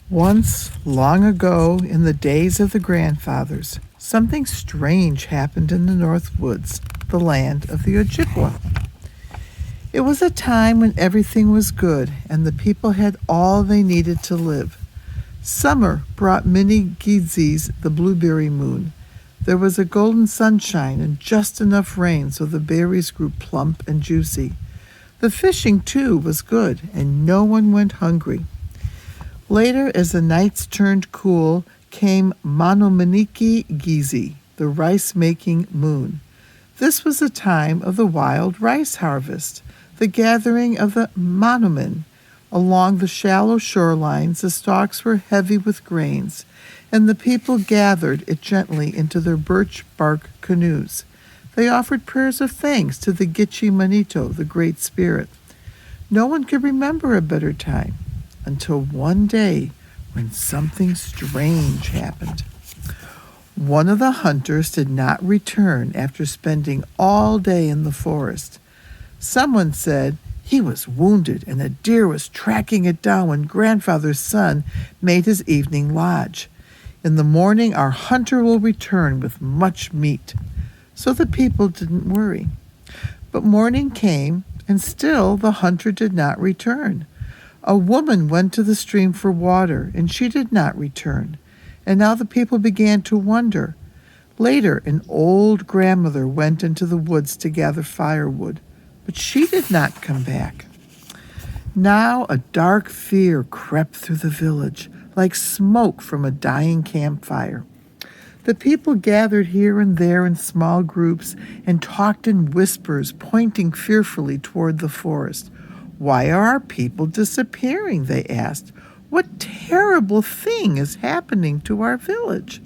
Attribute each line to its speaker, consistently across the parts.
Speaker 1: Once, long ago, in the days of the grandfathers, something strange happened in the North Woods, the land of the Ojibwa. It was a time when everything was good and the people had all they needed to live. Summer brought many gizis, the blueberry moon. There was a golden sunshine and just enough rain so the berries grew plump and juicy. The fishing, too, was good, and no one went hungry. Later, as the nights turned cool, came Manomaniki Gizi, the rice-making moon. This was the time of the wild rice harvest, the gathering of the Manoman. Along the shallow shorelines, the stalks were heavy with grains, and the people gathered it gently into their birch bark canoes. They offered prayers of thanks to the Gitche Manito, the Great Spirit. No one could remember a better time until one day when something strange happened. One of the hunters did not return after spending all day in the forest. Someone said he was wounded and a deer was tracking it down when grandfather's son made his evening lodge. In the morning our hunter will return with much meat. So the people didn't worry. But morning came, and still the hunter did not return. A woman went to the stream for water, and she did not return. And now the people began to wonder. Later, an old grandmother went into the woods to gather firewood, but she did not come back. Now a dark fear crept through the village, like smoke from a dying campfire. The people gathered here and there in small groups and talked in whispers, pointing fearfully toward the forest. "Why are our people disappearing?" they asked. "What terrible thing is happening to our village?"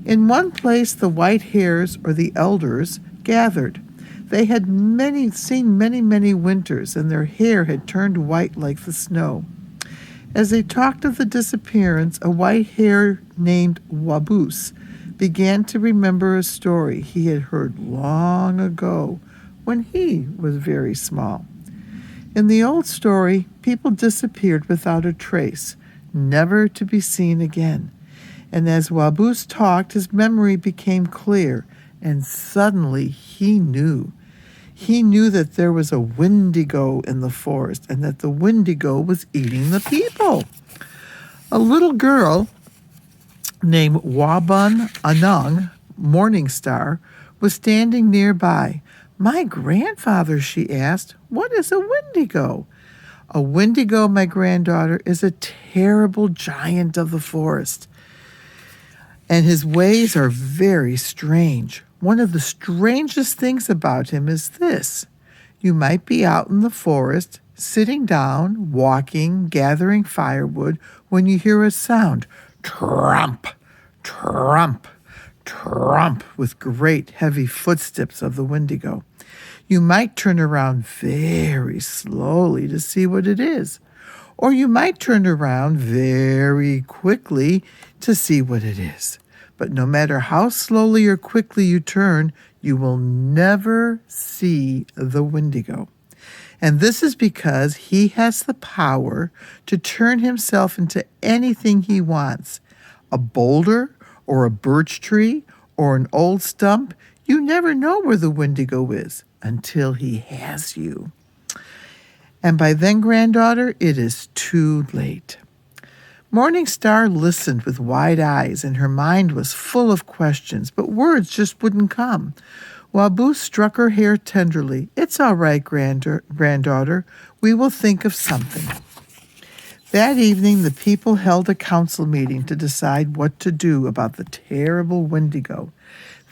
Speaker 1: In one place the white hares, or the elders, gathered. They had seen many winters, and their hair had turned white like the snow. As they talked of the disappearance, a white hare named Waboos began to remember a story he had heard long ago when he was very small. In the old story, people disappeared without a trace, never to be seen again. And as Waboos talked, his memory became clear, and suddenly he knew. He knew that there was a Windigo in the forest, and that the Windigo was eating the people. A little girl named Wabun Anung, Morning Star, was standing nearby. "My grandfather," she asked, "what is a Windigo?" "A Windigo, my granddaughter, is a terrible giant of the forest, and his ways are very strange. One of the strangest things about him is this. You might be out in the forest, sitting down, walking, gathering firewood, when you hear a sound, trump, trump, trump, with great heavy footsteps of the Windigo. You might turn around very slowly to see what it is, or you might turn around very quickly to see what it is. But no matter how slowly or quickly you turn, you will never see the Windigo. And this is because he has the power to turn himself into anything he wants. A boulder or a birch tree or an old stump, you never know where the Windigo is until he has you. And by then, granddaughter, it is too late." Morning Star listened with wide eyes, and her mind was full of questions, but words just wouldn't come. Wabu struck her hair tenderly. "It's all right, granddaughter. We will think of something." That evening, the people held a council meeting to decide what to do about the terrible Windigo.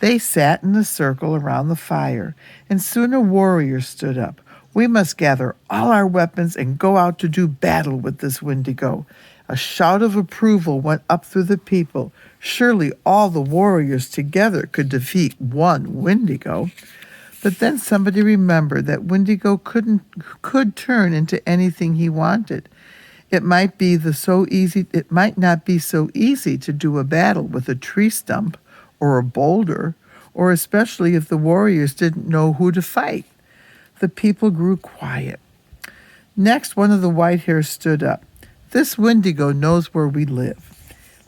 Speaker 1: They sat in a circle around the fire, and soon a warrior stood up. "We must gather all our weapons and go out to do battle with this Windigo." A shout of approval went up through the people. Surely all the warriors together could defeat one Windigo. But then somebody remembered that Windigo could turn into anything he wanted. It might not be so easy to do a battle with a tree stump or a boulder, or especially if the warriors didn't know who to fight. The people grew quiet. Next, one of the white hairs stood up. This Windigo knows where we live.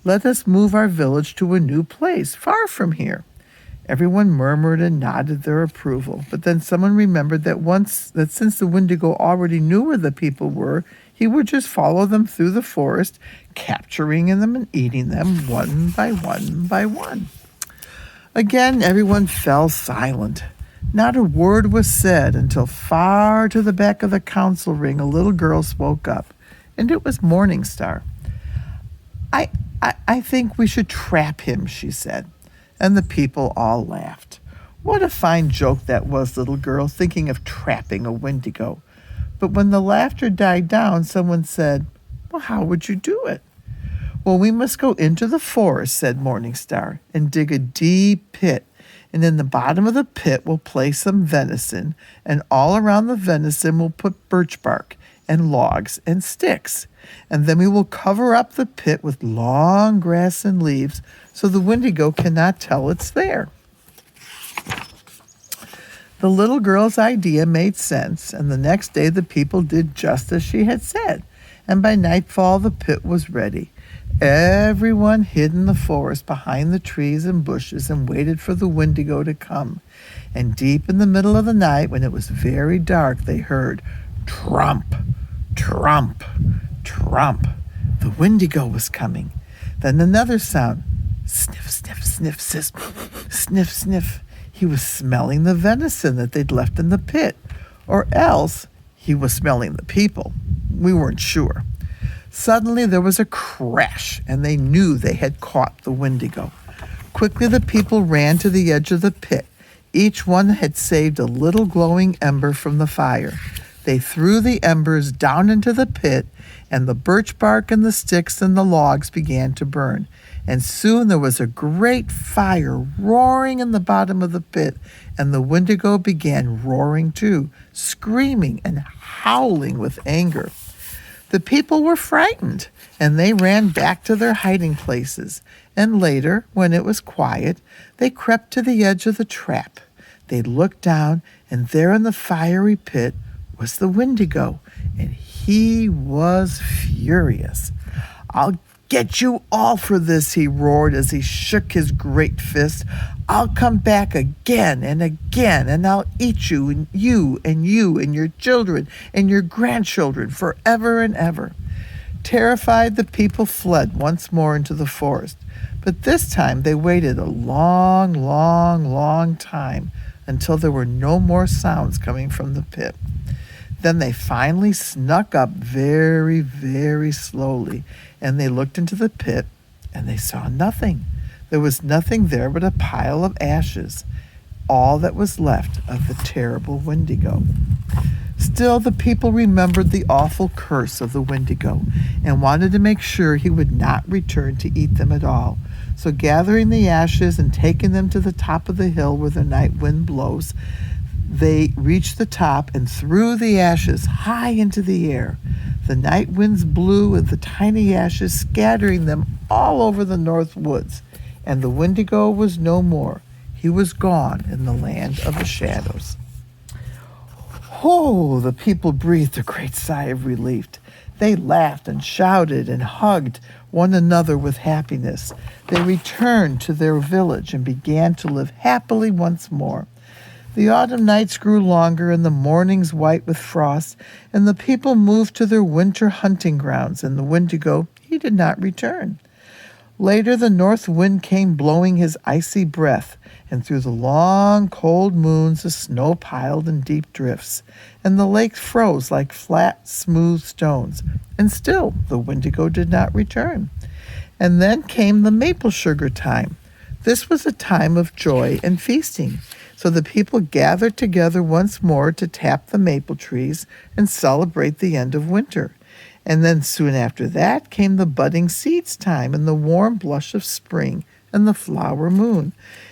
Speaker 1: Let us move our village to a new place, far from here." Everyone murmured and nodded their approval, but then someone remembered that since the Windigo already knew where the people were, he would just follow them through the forest, capturing them and eating them one by one by one. Again, everyone fell silent. Not a word was said until far to the back of the council ring a little girl spoke up, and it was Morning Star. I think we should trap him," she said, and the people all laughed. What a fine joke that was, little girl, thinking of trapping a Windigo. But when the laughter died down, someone said, "Well, how would you do it?" "Well, we must go into the forest," said Morning Star, "and dig a deep pit. And in the bottom of the pit we'll place some venison, and all around the venison we'll put birch bark and logs and sticks. And then we will cover up the pit with long grass and leaves so the Windigo cannot tell it's there." The little girl's idea made sense, and the next day the people did just as she had said, and by nightfall the pit was ready. Everyone hid in the forest behind the trees and bushes and waited for the Windigo to come. And deep in the middle of the night, when it was very dark, they heard trump, trump, trump. The Windigo was coming. Then another sound, sniff, sniff, sniff, sniff, sniff, sniff. He was smelling the venison that they'd left in the pit, or else he was smelling the people. We weren't sure. Suddenly there was a crash, and they knew they had caught the Windigo. Quickly the people ran to the edge of the pit. Each one had saved a little glowing ember from the fire. They threw the embers down into the pit, and the birch bark and the sticks and the logs began to burn. And soon there was a great fire roaring in the bottom of the pit, and the Windigo began roaring too, screaming and howling with anger. The people were frightened, and they ran back to their hiding places. And later, when it was quiet, they crept to the edge of the trap. They looked down, and there in the fiery pit was the Windigo, and he was furious. "I'll get you all for this," he roared as he shook his great fist. "I'll come back again and again, and I'll eat you and you and you and your children and your grandchildren forever and ever." Terrified, the people fled once more into the forest. But this time they waited a long, long, long time until there were no more sounds coming from the pit. Then they finally snuck up very, very slowly, and they looked into the pit, and they saw nothing. There was nothing there but a pile of ashes, all that was left of the terrible Windigo. Still, the people remembered the awful curse of the Windigo and wanted to make sure he would not return to eat them at all. So gathering the ashes and taking them to the top of the hill where the night wind blows, they reached the top and threw the ashes high into the air. The night winds blew with the tiny ashes, scattering them all over the north woods. And the Windigo was no more. He was gone in the land of the shadows. Oh, the people breathed a great sigh of relief. They laughed and shouted and hugged one another with happiness. They returned to their village and began to live happily once more. The autumn nights grew longer and the mornings white with frost, and the people moved to their winter hunting grounds, and the Windigo, he did not return. Later the north wind came blowing his icy breath, and through the long cold moons the snow piled in deep drifts, and the lake froze like flat, smooth stones, and still the Windigo did not return. And then came the maple sugar time. This was a time of joy and feasting. So the people gathered together once more to tap the maple trees and celebrate the end of winter. And then soon after that came the budding seeds time and the warm blush of spring and the flower moon.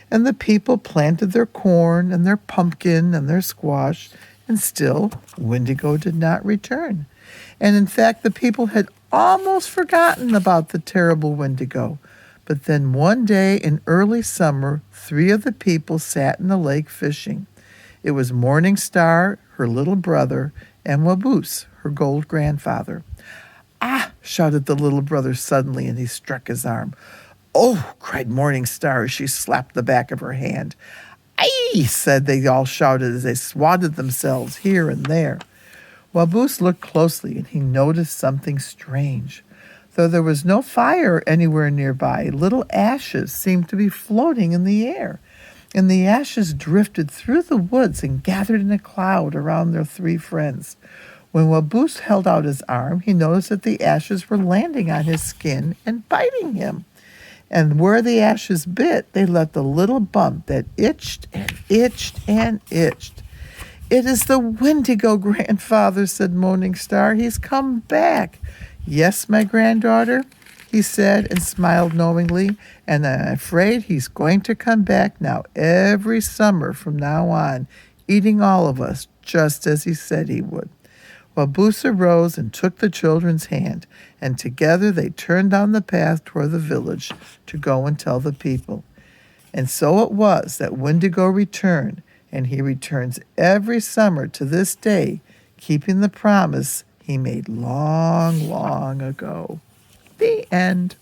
Speaker 1: And the people planted their corn and their pumpkin and their squash, and still Windigo did not return. And in fact, the people had almost forgotten about the terrible Windigo. But then one day in early summer, 3 of the people sat in the lake fishing. It was Morning Star, her little brother, and Waboose, her gold grandfather. "Ah," shouted the little brother suddenly, and he struck his arm. Oh, cried Morning Star as she slapped the back of her hand. Aye, said they all shouted as they swatted themselves here and there. Waboos looked closely, and he noticed something strange. Though there was no fire anywhere nearby, little ashes seemed to be floating in the air, and the ashes drifted through the woods and gathered in a cloud around their three friends. When Waboos held out his arm, he noticed that the ashes were landing on his skin and biting him. And where the ashes bit, they left a little bump that itched and itched and itched. It is the Windigo, grandfather, said Morning Star. He's come back. Yes, my granddaughter, he said and smiled knowingly, and I'm afraid he's going to come back now every summer from now on, eating all of us, just as he said he would. Waboos arose and took the children's hand, and together they turned down the path toward the village to go and tell the people. And so it was that Windigo returned, and he returns every summer to this day, keeping the promise he made long, long ago. The end.